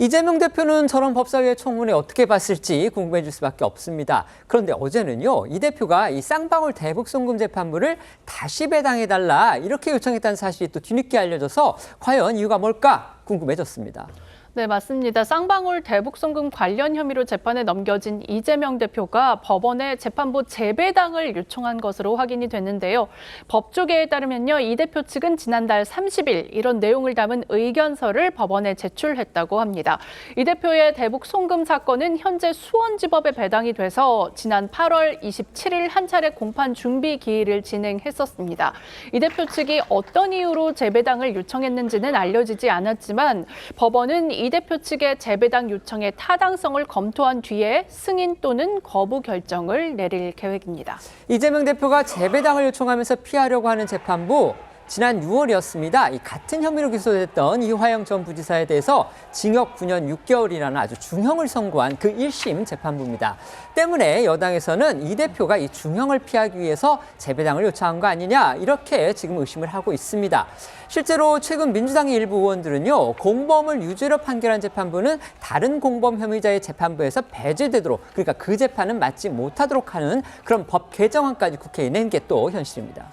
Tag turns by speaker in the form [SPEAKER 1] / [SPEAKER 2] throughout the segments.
[SPEAKER 1] 이재명 대표는 저런 법사위의 청문회 어떻게 봤을지 궁금해질 수밖에 없습니다. 그런데 어제는요, 이 대표가 이 쌍방울 대북 송금 재판부를 다시 배당해달라 이렇게 요청했다는 사실이 또 뒤늦게 알려져서 과연 이유가 뭘까 궁금해졌습니다.
[SPEAKER 2] 네, 맞습니다. 쌍방울 대북 송금 관련 혐의로 재판에 넘겨진 이재명 대표가 법원에 재판부 재배당을 요청한 것으로 확인이 됐는데요. 법조계에 따르면요, 이 대표 측은 지난달 30일 이런 내용을 담은 의견서를 법원에 제출했다고 합니다. 이 대표의 대북 송금 사건은 현재 수원지법에 배당이 돼서 지난 8월 27일 한 차례 공판 준비 기일을 진행했었습니다. 이 대표 측이 어떤 이유로 재배당을 요청했는지는 알려지지 않았지만 법원은 이 대표 측의 재배당 요청의 타당성을 검토한 뒤에 승인 또는 거부 결정을 내릴 계획입니다.
[SPEAKER 1] 이재명 대표가 재배당을 요청하면서 피하려고 하는 재판부, 지난 6월이었습니다. 이 같은 혐의로 기소됐던 이화영 전 부지사에 대해서 징역 9년 6개월이라는 아주 중형을 선고한 그 1심 재판부입니다. 때문에 여당에서는 이 대표가 이 중형을 피하기 위해서 재배당을 요청한 거 아니냐 이렇게 지금 의심을 하고 있습니다. 실제로 최근 민주당의 일부 의원들은요, 공범을 유죄로 판결한 재판부는 다른 공범 혐의자의 재판부에서 배제되도록, 그러니까 그 재판은 맡지 못하도록 하는 그런 법 개정안까지 국회에 낸 게 또 현실입니다.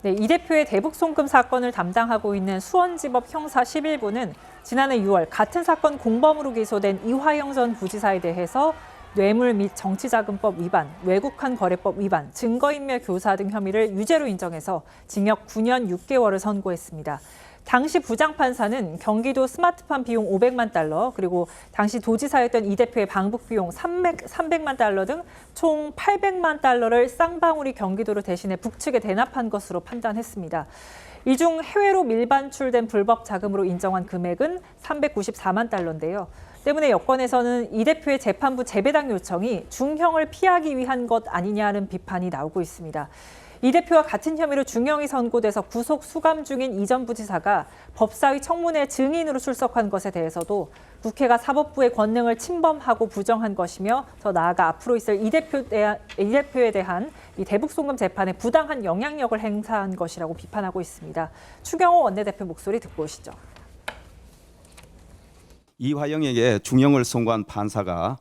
[SPEAKER 3] 네, 이 대표의 대북 송금 사건을 담당하고 있는 수원지법 형사 11부는 지난해 6월 같은 사건 공범으로 기소된 이화영 전 부지사에 대해서 뇌물 및 정치자금법 위반, 외국환 거래법 위반, 증거인멸 교사 등 혐의를 유죄로 인정해서 징역 9년 6개월을 선고했습니다. 당시 부장판사는 경기도 스마트팜 비용 500만 달러, 그리고 당시 도지사였던 이 대표의 방북 비용 300만 달러 등 총 800만 달러를 쌍방울이 경기도로 대신해 북측에 대납한 것으로 판단했습니다. 이 중 해외로 밀반출된 불법 자금으로 인정한 금액은 394만 달러인데요. 때문에 여권에서는 이 대표의 재판부 재배당 요청이 중형을 피하기 위한 것 아니냐는 비판이 나오고 있습니다. 이 대표와 같은 혐의로 중형이 선고돼서 구속 수감 중인 이 전 부지사가 법사위 청문회 증인으로 출석한 것에 대해서도 국회가 사법부의 권능을 침범하고 부정한 것이며 더 나아가 앞으로 있을 이 대표에 대한 이 대북 송금 재판에 부당한 영향력을 행사한 것이라고 비판하고 있습니다. 추경호 원내대표 목소리 듣고 오시죠.
[SPEAKER 4] 이화영에게 중형을 선고한 판사가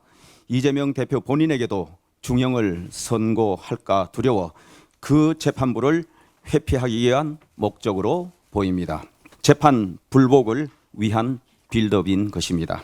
[SPEAKER 4] 이재명 대표 본인에게도 중형을 선고할까 두려워 그 재판부를 회피하기 위한 목적으로 보입니다. 재판 불복을 위한 빌드업인 것입니다.